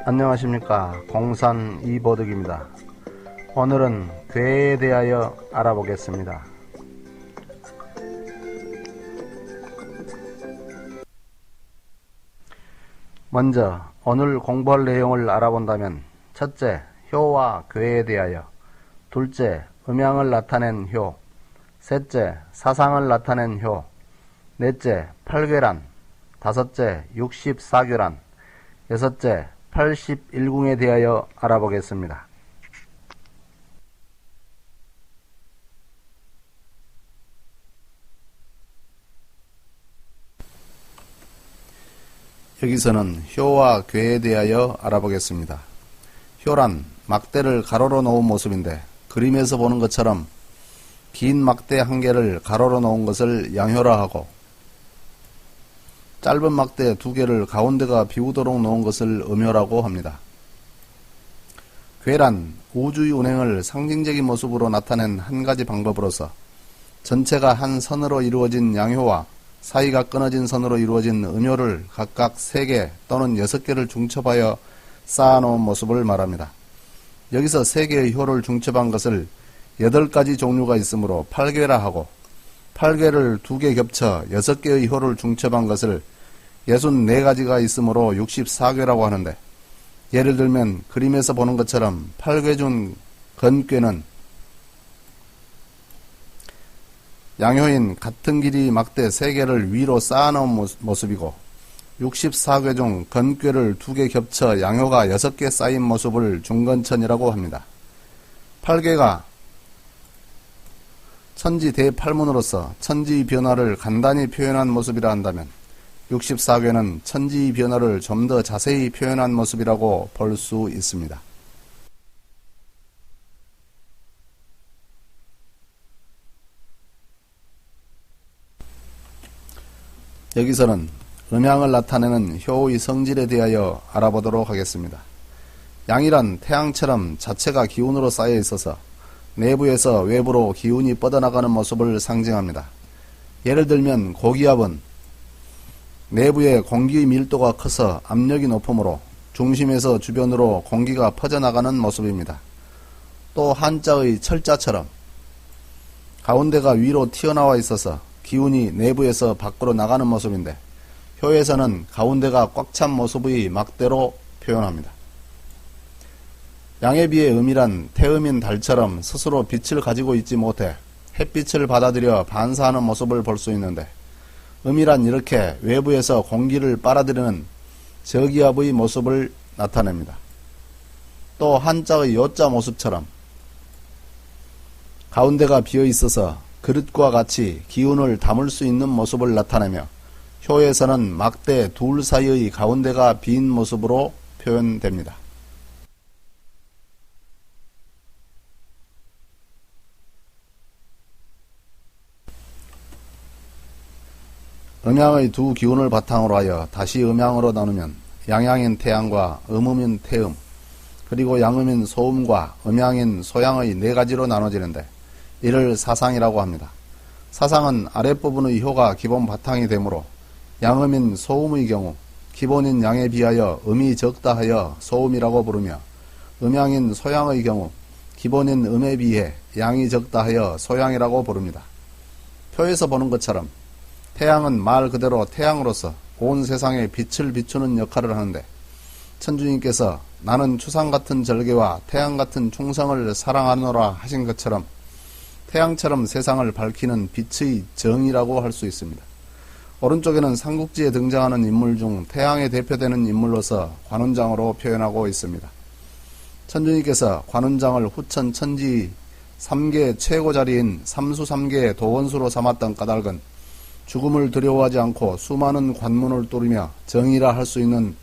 안녕하십니까, 공산 이보득입니다. 오늘은 괴에 대하여 알아보겠습니다. 먼저 오늘 공부할 내용을 알아본다면, 첫째, 효와 괴에 대하여, 둘째, 음양을 나타낸 효, 셋째, 사상을 나타낸 효, 넷째, 팔괴란, 다섯째, 64괴란, 여섯째, 81궁에 대하여 알아보겠습니다. 여기서는 효와 괴에 대하여 알아보겠습니다. 효란 막대를 가로로 놓은 모습인데, 그림에서 보는 것처럼 긴 막대 한 개를 가로로 놓은 것을 양효라 하고, 짧은 막대 두 개를 가운데가 비우도록 놓은 것을 음효라고 합니다. 괴란 우주의 운행을 상징적인 모습으로 나타낸 한 가지 방법으로서 전체가 한 선으로 이루어진 양효와 사이가 끊어진 선으로 이루어진 음효를 각각 3개 또는 6개를 중첩하여 쌓아놓은 모습을 말합니다. 여기서 3개의 효를 중첩한 것을 8가지 종류가 있으므로 8괴라 하고, 8괴를 2개 겹쳐 6개의 효를 중첩한 것을 64가지가 있으므로 64괴라고 하는데, 예를 들면 그림에서 보는 것처럼 8괴 중 건괴는 양효인 같은 길이 막대 3개를 위로 쌓아놓은 모습이고, 64괴 중 건괴를 2개 겹쳐 양효가 6개 쌓인 모습을 중건천이라고 합니다. 8괴가 천지 대팔문으로서 천지의 변화를 간단히 표현한 모습이라 한다면, 64괴는 천지의 변화를 좀 더 자세히 표현한 모습이라고 볼 수 있습니다. 여기서는 음양을 나타내는 효의 성질에 대하여 알아보도록 하겠습니다. 양이란 태양처럼 자체가 기운으로 쌓여 있어서 내부에서 외부로 기운이 뻗어나가는 모습을 상징합니다. 예를 들면 고기압은 내부의 공기의 밀도가 커서 압력이 높으므로 중심에서 주변으로 공기가 퍼져나가는 모습입니다. 또 한자의 철자처럼 가운데가 위로 튀어나와 있어서 기운이 내부에서 밖으로 나가는 모습인데, 효에서는 가운데가 꽉 찬 모습의 막대로 표현합니다. 양에 비해 음이란 태음인 달처럼 스스로 빛을 가지고 있지 못해 햇빛을 받아들여 반사하는 모습을 볼 수 있는데, 음이란 이렇게 외부에서 공기를 빨아들이는 저기압의 모습을 나타냅니다. 또 한자의 요자 모습처럼 가운데가 비어 있어서 그릇과 같이 기운을 담을 수 있는 모습을 나타내며, 효에서는 막대 둘 사이의 가운데가 빈 모습으로 표현됩니다. 음양의 두 기운을 바탕으로 하여 다시 음양으로 나누면, 양양인 태양과 음음인 태음, 그리고 양음인 소음과 음양인 소양의 4가지로 나눠지는데, 이를 사상이라고 합니다. 사상은 아랫부분의 효가 기본 바탕이 되므로 양음인 소음의 경우 기본인 양에 비하여 음이 적다 하여 소음이라고 부르며, 음양인 소양의 경우 기본인 음에 비해 양이 적다 하여 소양이라고 부릅니다. 표에서 보는 것처럼 태양은 말 그대로 태양으로서 온 세상에 빛을 비추는 역할을 하는데, 천주님께서 나는 추상 같은 절개와 태양 같은 충성을 사랑하노라 하신 것처럼 태양처럼 세상을 밝히는 빛의 정이라고 할 수 있습니다. 오른쪽에는 삼국지에 등장하는 인물 중 태양에 대표되는 인물로서 관운장으로 표현하고 있습니다. 천주님께서 관운장을 후천 천지 3계 최고 자리인 삼수삼계의 도원수로 삼았던 까닭은 죽음을 두려워하지 않고 수많은 관문을 뚫으며 정의라 할 수 있는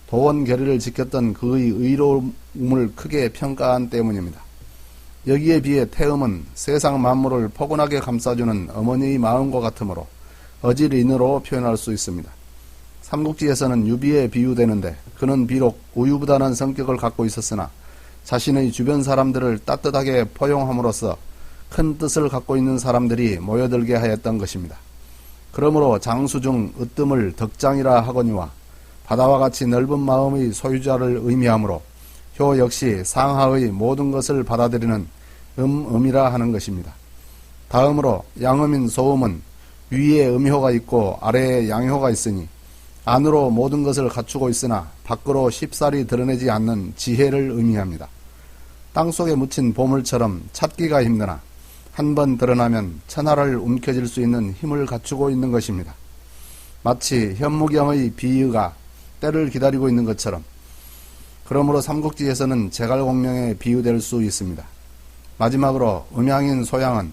도원 계리를 지켰던 그의 의로움을 크게 평가한 때문입니다. 여기에 비해 태음은 세상 만물을 포근하게 감싸주는 어머니의 마음과 같으므로 어질인으로 표현할 수 있습니다. 삼국지에서는 유비에 비유되는데, 그는 비록 우유부단한 성격을 갖고 있었으나 자신의 주변 사람들을 따뜻하게 포용함으로써 큰 뜻을 갖고 있는 사람들이 모여들게 하였던 것입니다. 그러므로 장수 중 으뜸을 덕장이라 하거니와 바다와 같이 넓은 마음의 소유자를 의미하므로 효 역시 상하의 모든 것을 받아들이는 음이라 하는 것입니다. 다음으로 양음인 소음은 위에 음효가 있고 아래에 양효가 있으니 안으로 모든 것을 갖추고 있으나 밖으로 쉽사리 드러내지 않는 지혜를 의미합니다. 땅속에 묻힌 보물처럼 찾기가 힘드나 한번 드러나면 천하를 움켜쥘 수 있는 힘을 갖추고 있는 것입니다. 마치 현무경의 비유가 때를 기다리고 있는 것처럼 그러므로 삼국지에서는 제갈공명에 비유될 수 있습니다. 마지막으로 음양인 소양은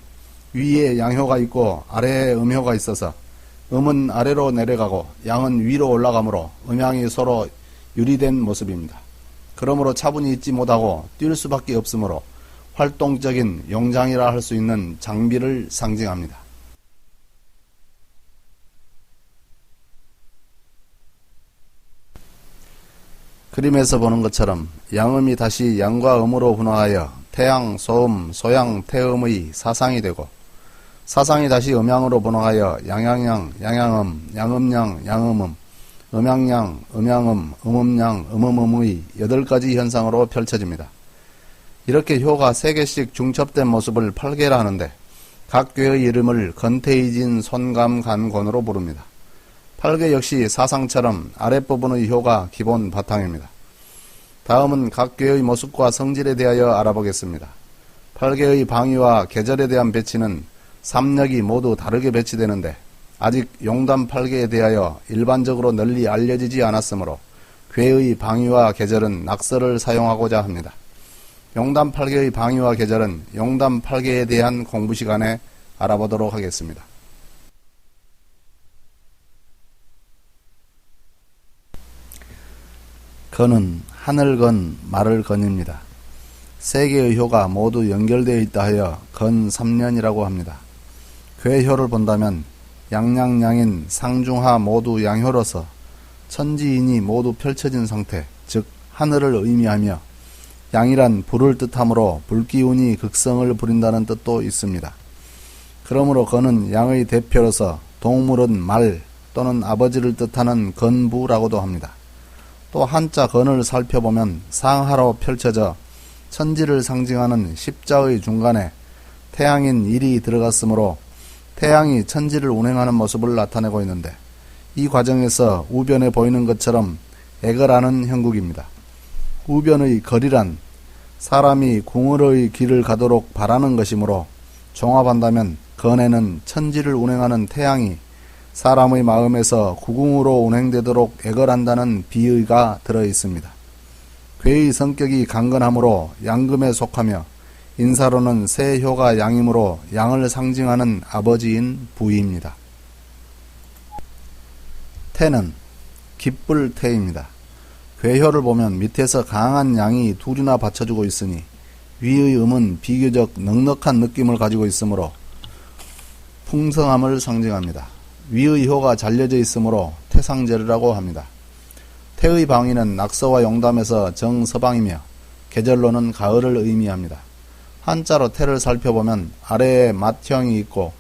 위에 양효가 있고 아래에 음효가 있어서 음은 아래로 내려가고 양은 위로 올라가므로 음양이 서로 유리된 모습입니다. 그러므로 차분히 있지 못하고 뛸 수밖에 없으므로 활동적인 용장이라 할 수 있는 장비를 상징합니다. 그림에서 보는 것처럼 양음이 다시 양과 음으로 분화하여 태양, 소음, 소양, 태음의 사상이 되고 사상이 다시 음양으로 분화하여 양양양, 양양음, 양음양, 양음음, 음양양, 음양음, 음음양, 음음음의 8가지 현상으로 펼쳐집니다. 이렇게 효가 3개씩 중첩된 모습을 8개라 하는데 각 괴의 이름을 건태이진 손감간곤으로 부릅니다. 8개 역시 사상처럼 아랫부분의 효가 기본 바탕입니다. 다음은 각 괴의 모습과 성질에 대하여 알아보겠습니다. 8개의 방위와 계절에 대한 배치는 삼력이 모두 다르게 배치되는데 아직 용담 8개에 대하여 일반적으로 널리 알려지지 않았으므로 괴의 방위와 계절은 낙서를 사용하고자 합니다. 용담 8개의 방위와 계절은 용담 8개에 대한 공부 시간에 알아보도록 하겠습니다. 건은 하늘 건, 말을 건입니다. 3개의 효가 모두 연결되어 있다 하여 건 3년이라고 합니다. 괴효를 본다면 양양양인 상중하 모두 양효로서 천지인이 모두 펼쳐진 상태, 즉 하늘을 의미하며 양이란 불을 뜻하므로 불기운이 극성을 부린다는 뜻도 있습니다. 그러므로 건은 양의 대표로서 동물은 말 또는 아버지를 뜻하는 건부라고도 합니다. 또 한자 건을 살펴보면 상하로 펼쳐져 천지를 상징하는 십자의 중간에 태양인 일이 들어갔으므로 태양이 천지를 운행하는 모습을 나타내고 있는데 이 과정에서 우변에 보이는 것처럼 애걸하는 형국입니다. 우변의 거리란 사람이 궁으로의 길을 가도록 바라는 것이므로 종합한다면 건에는 천지를 운행하는 태양이 사람의 마음에서 구궁으로 운행되도록 애걸한다는 비의가 들어있습니다. 괴의 성격이 강건하므로 양금에 속하며 인사로는 새 효가 양이므로 양을 상징하는 아버지인 부입니다. 태는 기쁠 태입니다. 괴효를 보면 밑에서 강한 양이 둘이나 받쳐주고 있으니 위의 음은 비교적 넉넉한 느낌을 가지고 있으므로 풍성함을 상징합니다. 위의 효가 잘려져 있으므로 태상절이라고 합니다. 태의 방위는 낙서와 용담에서 정서방이며 계절로는 가을을 의미합니다. 한자로 태를 살펴보면 아래에 맏형이 있고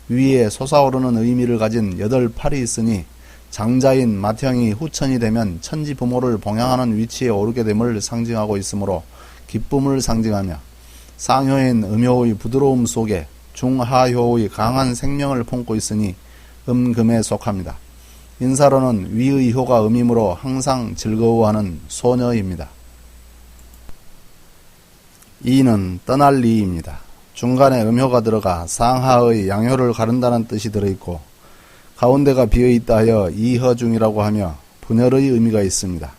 위에 솟아오르는 의미를 가진 8팔이 있으니 장자인 맏형이 후천이 되면 천지 부모를 봉양하는 위치에 오르게 됨을 상징하고 있으므로 기쁨을 상징하며 상효인 음효의 부드러움 속에 중하효의 강한 생명을 품고 있으니 음금에 속합니다. 인사로는 위의 효가 음이므로 항상 즐거워하는 소녀입니다. 이는 떠날 이입니다. 중간에 음효가 들어가 상하의 양효를 가른다는 뜻이 들어있고 가운데가 비어있다 하여 이허중이라고 하며 분열의 의미가 있습니다.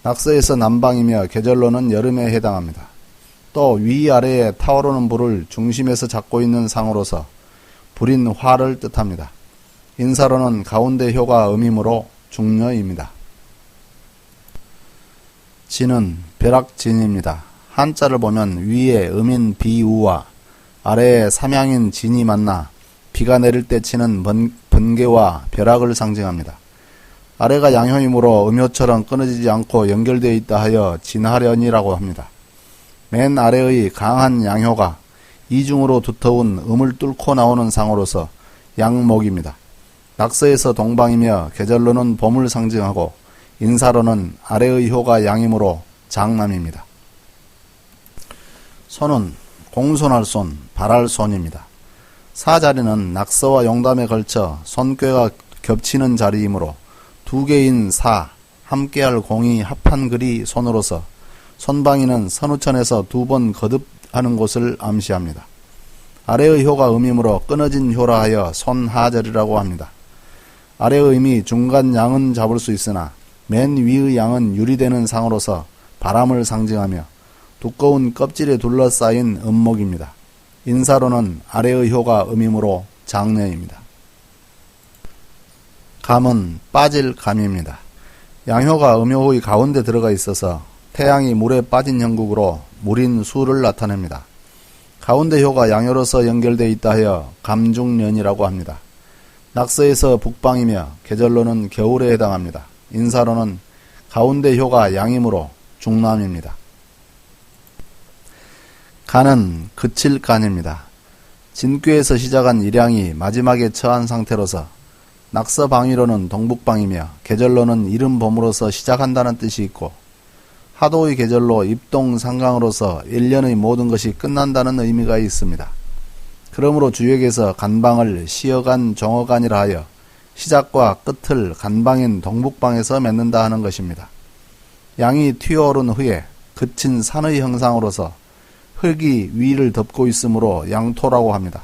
낙서에서 남방이며 계절로는 여름에 해당합니다. 또 위아래에 타오르는 불을 중심에서 잡고 있는 상으로서 불인 화를 뜻합니다. 인사로는 가운데 효가 음이므로 중녀입니다. 진은 벼락진입니다. 한자를 보면 위에 음인 비우와 아래에 삼양인 진이 만나 비가 내릴 때 치는 번개와 벼락을 상징합니다. 아래가 양효이므로 음효처럼 끊어지지 않고 연결되어 있다 하여 진하련이라고 합니다. 맨 아래의 강한 양효가 이중으로 두터운 음을 뚫고 나오는 상으로서 양목입니다. 낙서에서 동방이며 계절로는 봄을 상징하고 인사로는 아래의 효가 양이므로 장남입니다. 손은 공손할 손, 발할 손입니다. 사자리는 낙서와 용담에 걸쳐 손꾀가 겹치는 자리이므로 두 개인 사, 함께할 공이 합한 글이 손으로서 손방위는 선우천에서 두 번 거듭하는 곳을 암시합니다. 아래의 효가 음이므로 끊어진 효라 하여 손하절이라고 합니다. 아래의 음이 중간 양은 잡을 수 있으나 맨 위의 양은 유리되는 상으로서 바람을 상징하며 두꺼운 껍질에 둘러싸인 음목입니다. 인사로는 아래의 효가 음이므로 장녀입니다. 감은 빠질 감입니다. 양효가 음효의 가운데 들어가 있어서 태양이 물에 빠진 형국으로 물인 수를 나타냅니다. 가운데 효가 양효로서 연결되어 있다 하여 감중년이라고 합니다. 낙서에서 북방이며 계절로는 겨울에 해당합니다. 인사로는 가운데 효가 양이므로 중남입니다. 간은 그칠 간입니다. 진귀에서 시작한 일양이 마지막에 처한 상태로서 낙서 방위로는 동북방이며 계절로는 이른 봄으로서 시작한다는 뜻이 있고 하도의 계절로 입동상강으로서 1년의 모든 것이 끝난다는 의미가 있습니다. 그러므로 주역에서 간방을 시어간 정어간이라 하여 시작과 끝을 간방인 동북방에서 맺는다 하는 것입니다. 양이 튀어오른 후에 그친 산의 형상으로서 흙이 위를 덮고 있으므로 양토라고 합니다.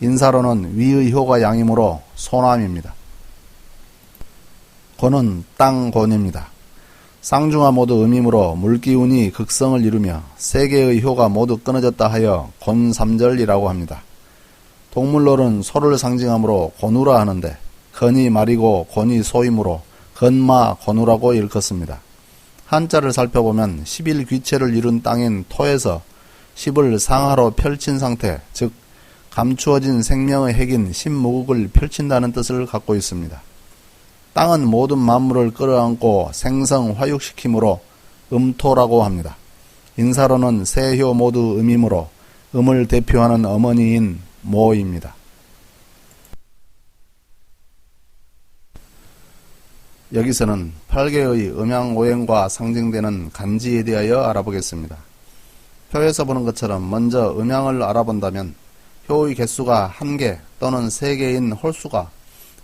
인사로는 위의 효가 양이므로 소남입니다. 곤은 땅곤입니다. 쌍중하 모두 음이므로 물기운이 극성을 이루며 세 개의 효가 모두 끊어졌다 하여 곤삼절이라고 합니다. 동물로는 소를 상징하므로 곤우라 하는데 건이 말이고 곤이 소이므로 건마 곤우라고 일컫습니다. 한자를 살펴보면 11귀체를 이룬 땅인 토에서 10을 상하로 펼친 상태, 즉 감추어진 생명의 핵인 신무국을 펼친다는 뜻을 갖고 있습니다. 땅은 모든 만물을 끌어안고 생성 화육시키므로 음토라고 합니다. 인사로는 세효 모두 음이므로 음을 대표하는 어머니인 모입니다. 여기서는 8개의 음양오행과 상징되는 간지에 대하여 알아보겠습니다. 표에서 보는 것처럼 먼저 음양을 알아본다면 효의 개수가 1개 또는 3개인 홀수가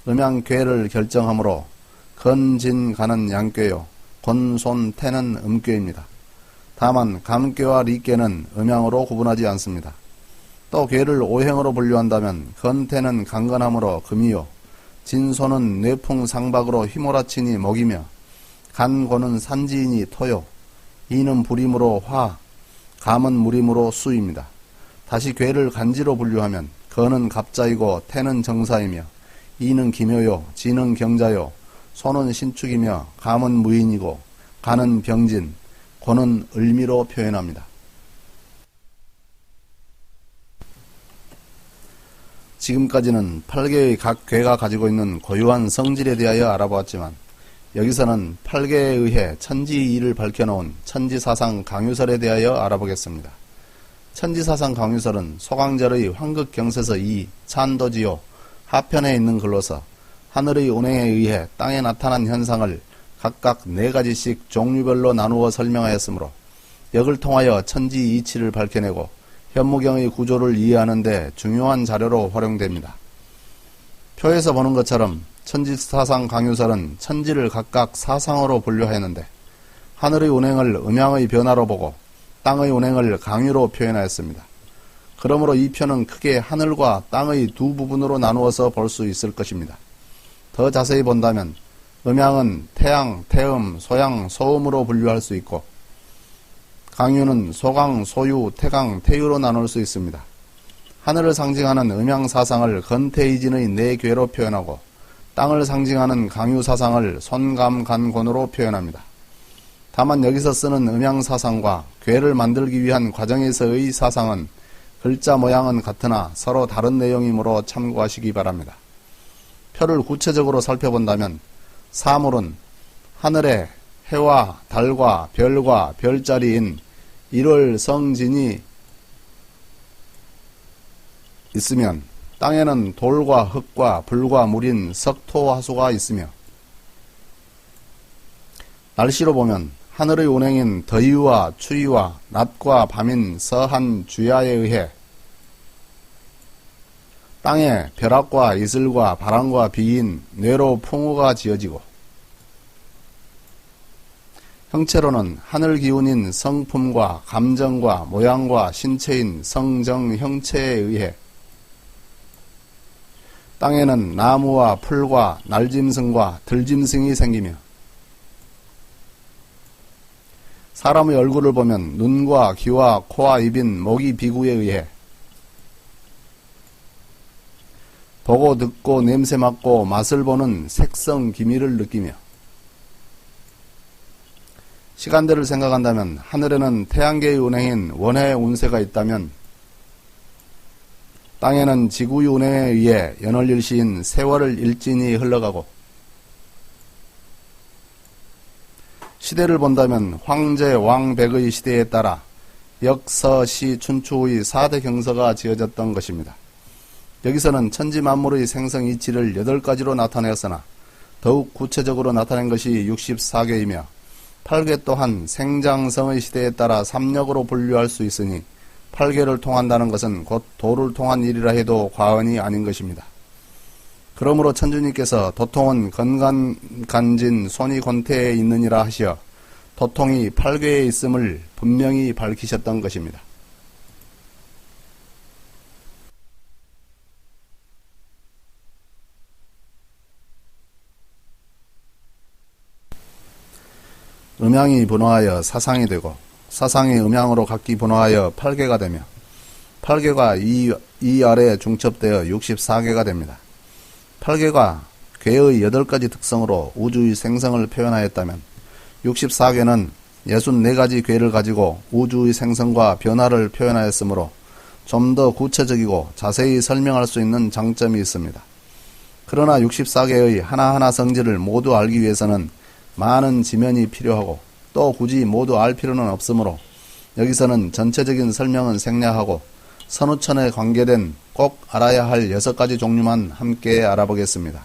음양괴를 결정하므로 건, 진, 간은 양괴요, 곤, 손, 태는 음괴입니다. 다만 감괴와 리괴는 음양으로 구분하지 않습니다. 또 괴를 오행으로 분류한다면 건, 태는 강건함으로 금이요, 진, 소는 뇌풍 상박으로 휘몰아치니 목이며 간, 곤은 산지이니 토요, 이는 불임으로 화, 감은 물임으로 수입니다. 다시 괴를 간지로 분류하면 건은 갑자이고 태는 정사이며 이는 기묘요, 진은 경자요, 소는 신축이며 감은 무인이고 간은 병진, 곤은 을미로 표현합니다. 지금까지는 8개의 각 괴가 가지고 있는 고유한 성질에 대하여 알아보았지만 여기서는 8개에 의해 천지이를 밝혀놓은 천지사상 강유설에 대하여 알아보겠습니다. 천지사상 강유설은 소강절의 황극경세서 2, 찬도지요, 하편에 있는 글로서 하늘의 운행에 의해 땅에 나타난 현상을 각각 4가지씩 종류별로 나누어 설명하였으므로 역을 통하여 천지 이치를 밝혀내고 현무경의 구조를 이해하는 데 중요한 자료로 활용됩니다. 표에서 보는 것처럼 천지사상 강유설은 천지를 각각 사상으로 분류하였는데 하늘의 운행을 음양의 변화로 보고 땅의 운행을 강유로 표현하였습니다. 그러므로 이 표는 크게 하늘과 땅의 두 부분으로 나누어서 볼 수 있을 것입니다. 더 자세히 본다면 음양은 태양, 태음, 소양, 소음으로 분류할 수 있고 강유는 소강, 소유, 태강, 태유로 나눌 수 있습니다. 하늘을 상징하는 음양사상을 건태이진의 4괴로 표현하고 땅을 상징하는 강유사상을 손감간곤으로 표현합니다. 다만 여기서 쓰는 음양사상과 괴를 만들기 위한 과정에서의 사상은 글자 모양은 같으나 서로 다른 내용이므로 참고하시기 바랍니다. 표를 구체적으로 살펴본다면 사물은 하늘에 해와 달과 별과 별자리인 일월 성진이 있으면 땅에는 돌과 흙과 불과 물인 석토화수가 있으며 날씨로 보면 하늘의 운행인 더위와 추위와 낮과 밤인 서한 주야에 의해 땅에 벼락과 이슬과 바람과 비인 뇌로 풍우가 지어지고, 형체로는 하늘 기운인 성품과 감정과 모양과 신체인 성정 형체에 의해 땅에는 나무와 풀과 날짐승과 들짐승이 생기며, 사람의 얼굴을 보면 눈과 귀와 코와 입인 모기 비구에 의해 보고 듣고 냄새 맡고 맛을 보는 색성 기미를 느끼며, 시간대를 생각한다면 하늘에는 태양계의 운행인 원해 운세가 있다면 땅에는 지구의 운행에 의해 연월일시인 세월을 일진이 흘러가고, 시대를 본다면 황제 왕백의 시대에 따라 역서시 춘추의 4대 경서가 지어졌던 것입니다. 여기서는 천지만물의 생성 이치를 8가지로 나타내었으나 더욱 구체적으로 나타낸 것이 64개이며 8개 또한 생장성의 시대에 따라 삼력으로 분류할 수 있으니 8개를 통한다는 것은 곧 도를 통한 일이라 해도 과언이 아닌 것입니다. 그러므로 천주님께서 도통은 건강간진 손이 권태에 있느니라 하시어 도통이 8개에 있음을 분명히 밝히셨던 것입니다. 음양이 분화하여 사상이 되고 사상이 음양으로 각기 분화하여 8개가 되며 8개가 이 아래에 중첩되어 64개가 됩니다. 8개가 괴의 8가지 특성으로 우주의 생성을 표현하였다면 64개는 64가지 괴를 가지고 우주의 생성과 변화를 표현하였으므로 좀 더 구체적이고 자세히 설명할 수 있는 장점이 있습니다. 그러나 64개의 하나하나 성질을 모두 알기 위해서는 많은 지면이 필요하고 또 굳이 모두 알 필요는 없으므로 여기서는 전체적인 설명은 생략하고 선우천에 관계된 꼭 알아야 할 6가지 종류만 함께 알아보겠습니다.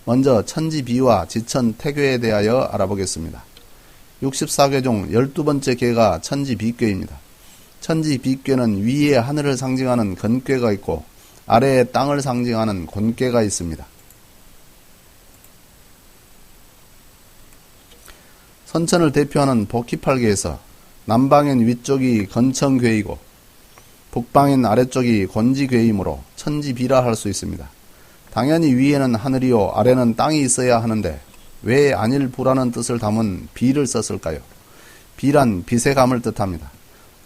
먼저 천지비와 지천태괴에 대하여 알아보겠습니다. 64괴 중 12번째 괴가 천지비괴입니다. 천지비괴는 위에 하늘을 상징하는 건괴가 있고 아래에 땅을 상징하는 곤괴가 있습니다. 선천을 대표하는 복희팔계에서 남방인 위쪽이 건천괴이고 북방인 아래쪽이 곤지괴이므로 천지비라 할 수 있습니다. 당연히 위에는 하늘이요 아래는 땅이 있어야 하는데 왜 안일부라는 뜻을 담은 비를 썼을까요? 비란 빛의 감을 뜻합니다.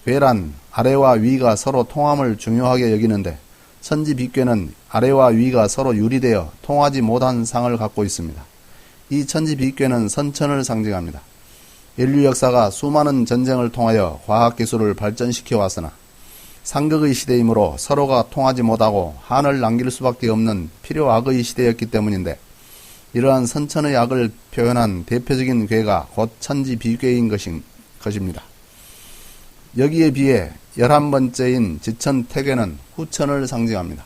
괴란 아래와 위가 서로 통함을 중요하게 여기는데 천지비괴는 아래와 위가 서로 유리되어 통하지 못한 상을 갖고 있습니다. 이 천지비괴는 선천을 상징합니다. 인류 역사가 수많은 전쟁을 통하여 과학기술을 발전시켜 왔으나 상극의 시대이므로 서로가 통하지 못하고 한을 남길 수밖에 없는 필요악의 시대였기 때문인데 이러한 선천의 악을 표현한 대표적인 괴가 곧 천지비괴인 것입니다. 여기에 비해 11번째인 지천태괴는 후천을 상징합니다.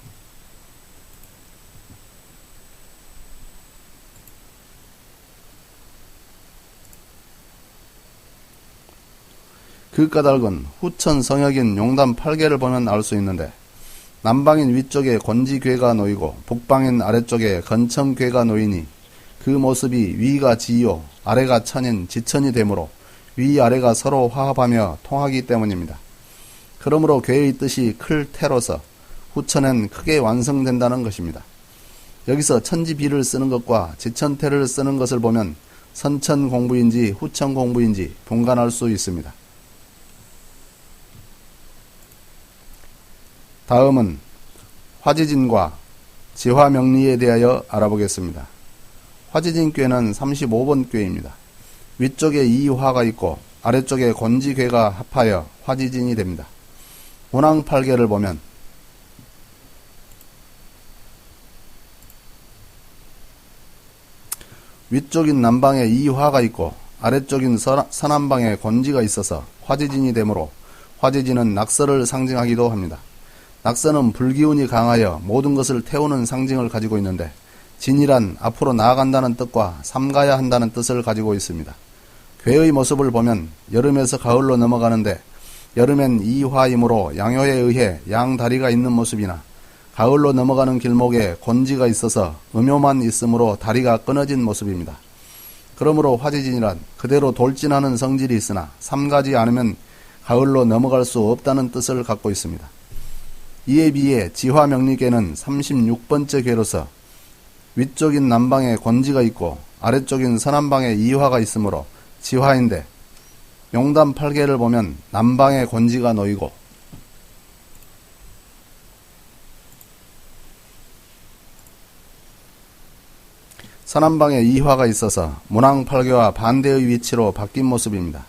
그 까닭은 후천 성역인 용담 8개를 보면 알 수 있는데 남방인 위쪽에 곤지괴가 놓이고 북방인 아래쪽에 건천괴가 놓이니 그 모습이 위가 지요 아래가 천인 지천이 되므로 위아래가 서로 화합하며 통하기 때문입니다. 그러므로 괴의 뜻이 클 태로서 후천엔 크게 완성된다는 것입니다. 여기서 천지비를 쓰는 것과 지천태를 쓰는 것을 보면 선천 공부인지 후천 공부인지 분간할 수 있습니다. 다음은 화지진과 지화명리에 대하여 알아보겠습니다. 화지진괴는 35번 꾀입니다. 위쪽에 이화가 있고 아래쪽에 곤지괴가 합하여 화지진이 됩니다. 운항팔계를 보면 위쪽인 남방에 이화가 있고 아래쪽인 서남방에 곤지가 있어서 화지진이 되므로 화지진은 낙서를 상징하기도 합니다. 낙서는 불기운이 강하여 모든 것을 태우는 상징을 가지고 있는데 진이란 앞으로 나아간다는 뜻과 삼가야 한다는 뜻을 가지고 있습니다. 괴의 모습을 보면 여름에서 가을로 넘어가는데 여름엔 이화이므로 양효에 의해 양다리가 있는 모습이나 가을로 넘어가는 길목에 곤지가 있어서 음효만 있으므로 다리가 끊어진 모습입니다. 그러므로 화지진이란 그대로 돌진하는 성질이 있으나 삼가지 않으면 가을로 넘어갈 수 없다는 뜻을 갖고 있습니다. 이에 비해 지화명리계는 36번째 궤로서 위쪽인 남방에 곤지가 있고 아래쪽인 서남방에 이화가 있으므로 지화인데 용담 8개를 보면 남방에 곤지가 놓이고 서남방에 이화가 있어서 문왕 8개와 반대의 위치로 바뀐 모습입니다.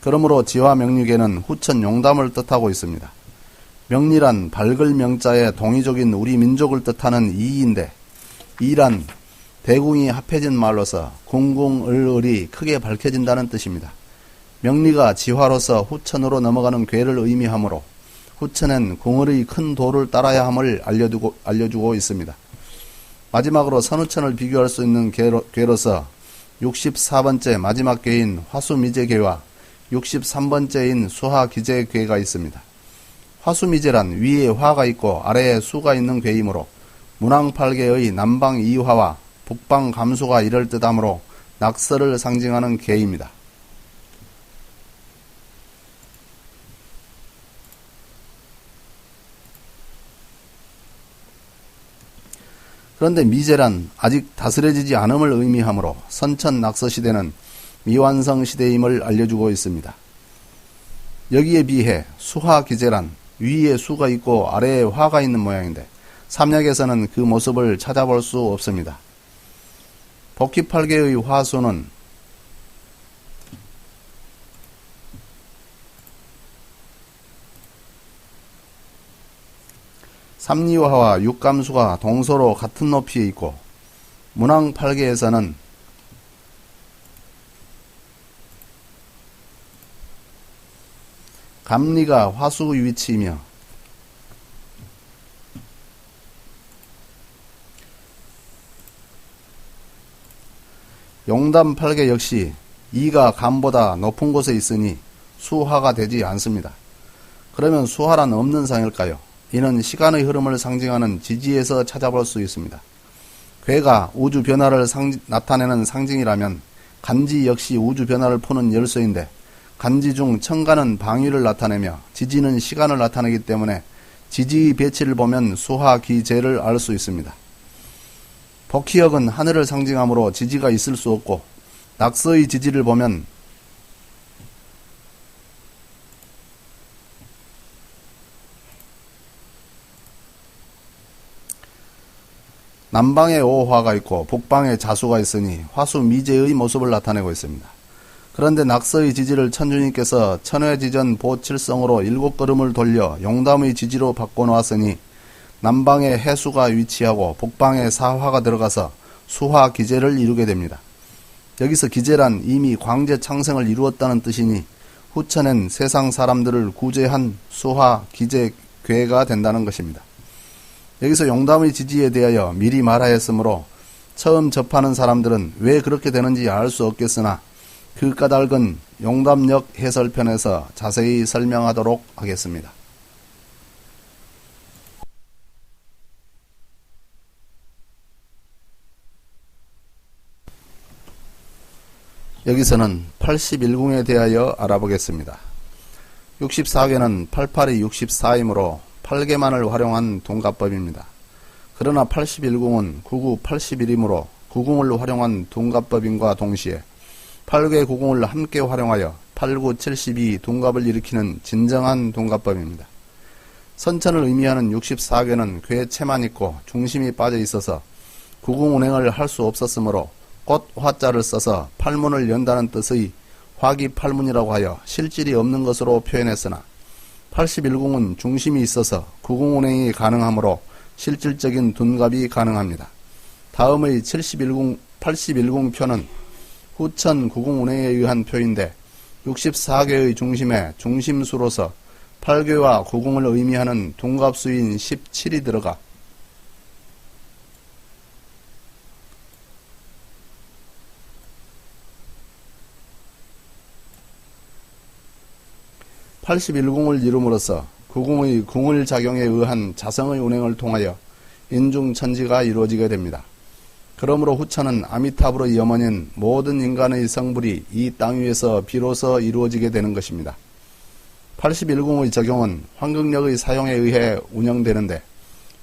그러므로 지화명리계는 후천 용담을 뜻하고 있습니다. 명리란 밝을 명자에 동이족인 우리 민족을 뜻하는 이인데 이란 대궁이 합해진 말로서 궁궁을을이 크게 밝혀진다는 뜻입니다. 명리가 지화로서 후천으로 넘어가는 궤를 의미하므로 후천엔 궁을의 큰 도를 따라야 함을 알려주고 있습니다. 마지막으로 선후천을 비교할 수 있는 궤로서 64번째 마지막 궤인 화수미제궤와 63번째인 수하기제궤가 있습니다. 화수미제란 위에 화가 있고 아래에 수가 있는 궤이므로 문왕팔계의 남방 이화와 북방 감수가 이를 뜻하므로 낙서를 상징하는 궤입니다. 그런데 미제란 아직 다스려지지 않음을 의미하므로 선천 낙서 시대는 미완성 시대임을 알려주고 있습니다. 여기에 비해 수화기제란 위에 수가 있고 아래에 화가 있는 모양인데 삼약에서는 그 모습을 찾아볼 수 없습니다. 복희팔계의 화수는 삼리화와 육감수가 동서로 같은 높이에 있고 문왕팔계에서는 감리가 화수의 위치이며 용담팔계 역시 이가 감보다 높은 곳에 있으니 수화가 되지 않습니다. 그러면 수화란 없는 상일까요? 이는 시간의 흐름을 상징하는 지지에서 찾아볼 수 있습니다. 괴가 우주 변화를 나타내는 상징이라면 간지 역시 우주 변화를 푸는 열쇠인데 간지 중 청간은 방위를 나타내며 지지는 시간을 나타내기 때문에 지지의 배치를 보면 수화기제를 알 수 있습니다. 복희역은 하늘을 상징하므로 지지가 있을 수 없고 낙서의 지지를 보면 남방에 오화가 있고 북방에 자수가 있으니 화수 미제의 모습을 나타내고 있습니다. 그런데 낙서의 지지를 천주님께서 천회지전 보칠성으로 7걸음을 돌려 용담의 지지로 바꿔놓았으니 남방에 해수가 위치하고 북방에 사화가 들어가서 수화기제를 이루게 됩니다. 여기서 기제란 이미 광제 창생을 이루었다는 뜻이니 후천엔 세상 사람들을 구제한 수화기제괴가 된다는 것입니다. 여기서 용담의 지지에 대하여 미리 말하였으므로 처음 접하는 사람들은 왜 그렇게 되는지 알 수 없겠으나 그 까닭은 용담역 해설편에서 자세히 설명하도록 하겠습니다. 여기서는 81궁에 대하여 알아보겠습니다. 64개는 88이 64이므로 8개만을 활용한 동갑법입니다. 그러나 81궁은 99, 81이므로 9궁을 활용한 동갑법인과 동시에 8개 9궁을 함께 활용하여 89, 72 동갑을 일으키는 진정한 동갑법입니다. 선천을 의미하는 64개는 괴체만 있고 중심이 빠져 있어서 9궁 운행을 할 수 없었으므로 곧 화자를 써서 팔문을 연다는 뜻의 화기팔문이라고 하여 실질이 없는 것으로 표현했으나 81궁은 중심이 있어서 9궁 운행이 가능하므로 실질적인 둔갑이 가능합니다. 다음의 81궁 표는 후천 9궁 운행에 의한 표인데 64개의 중심에 중심수로서 8개와 9궁을 의미하는 둔갑수인 17이 들어가 81궁을 이룸으로써 구궁의 궁을작용에 의한 자성의 운행을 통하여 인중천지가 이루어지게 됩니다. 그러므로 후천은 아미타불의 염원인 모든 인간의 성불이 이 땅 위에서 비로소 이루어지게 되는 것입니다. 81궁의 적용은 환극력의 사용에 의해 운영되는데,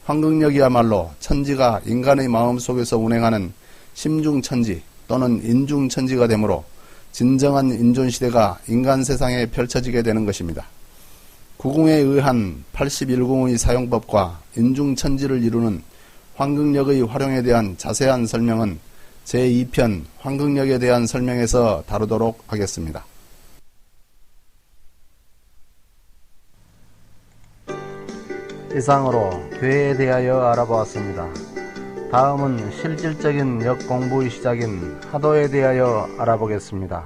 환극력이야말로 천지가 인간의 마음속에서 운행하는 심중천지 또는 인중천지가 되므로 진정한 인존시대가 인간 세상에 펼쳐지게 되는 것입니다. 구궁에 의한 81궁의 사용법과 인중천지를 이루는 환극력의 활용에 대한 자세한 설명은 제2편 환극력에 대한 설명에서 다루도록 하겠습니다. 이상으로 괴에 대하여 알아보았습니다. 다음은 실질적인 역공부의 시작인 하도에 대하여 알아보겠습니다.